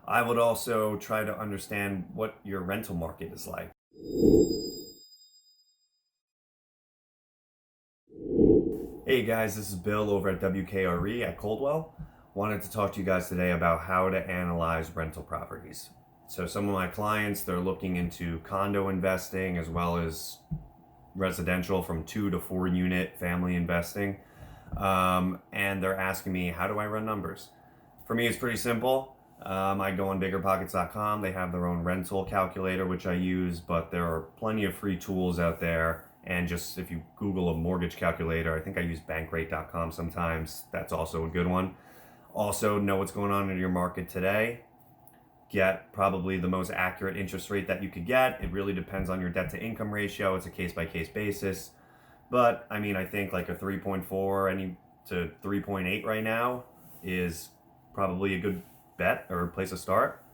I would also try to understand what your rental market is like. Hey guys, this is Bill over at WKRE at Coldwell. Wanted to talk to you guys today about how to analyze rental properties. So some of my clients, they're looking into condo investing as well as residential from 2 to 4 unit family investing. And they're asking me, how do I run numbers? For me, it's pretty simple. I go on biggerpockets.com. They have their own rental calculator, which I use, but there are plenty of free tools out there. And just if you Google a mortgage calculator, I think I use bankrate.com sometimes. That's also a good one. Also, know what's going on in your market today. Get probably the most accurate interest rate that you could get. It really depends on your debt to income ratio. It's a case by case basis. But I mean, I think like a 3.4 to 3.8 right now is probably a good bet or a place to start.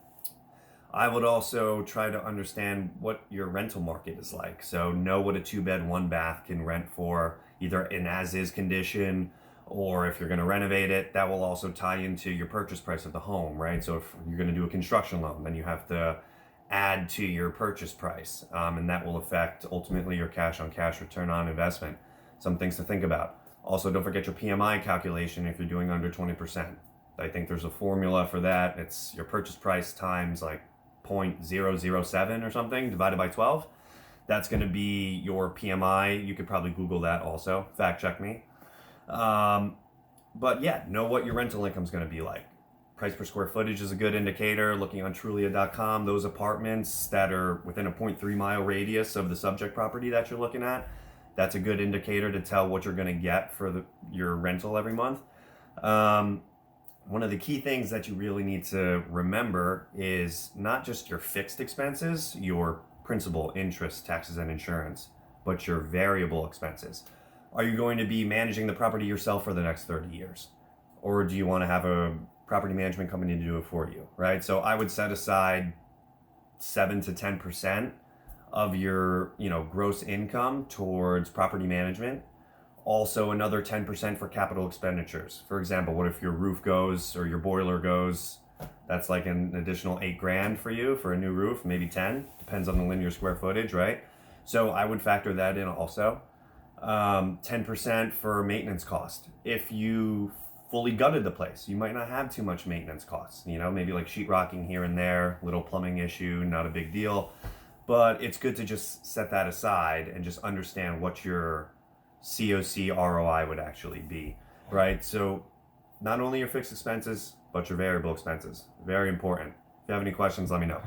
I would also try to understand what your rental market is like. So know what a 2-bed, 1-bath can rent for, either in as-is condition, or if you're going to renovate it. That will also tie into your purchase price of the home, right? So if you're going to do a construction loan, then you have to add to your purchase price, and that will affect ultimately your cash on cash return on investment. Some things to think about. Also, don't forget your PMI calculation if you're doing under 20%. I think there's a formula for that. It's your purchase price times like 0.007 or something divided by 12. That's going to be your PMI. You could probably Google that also. Fact check me. But yeah, know what your rental income is going to be like. Price per square footage is a good indicator. Looking on Trulia.com, those apartments that are within a 0.3-mile radius of the subject property that you're looking at, that's a good indicator to tell what you're going to get for your rental every month. One of the key things that you really need to remember is not just your fixed expenses, your principal, interest, taxes, and insurance, but your variable expenses. Are you going to be managing the property yourself for the next 30 years? Or do you want to have a property management company to do it for you, right? So I would set aside 7 to 10% of your, gross income towards property management. Also another 10% for capital expenditures. For example, what if your roof goes or your boiler goes? That's like an additional $8,000 for you for a new roof, maybe 10, depends on the linear square footage, right? So I would factor that in also. 10% for maintenance cost. If you fully gutted the place, you might not have too much maintenance costs, maybe like sheetrocking here and there, little plumbing issue, not a big deal. But it's good to just set that aside and just understand what your COC ROI would actually be, right? So not only your fixed expenses, but your variable expenses. Very important. If you have any questions, let me know.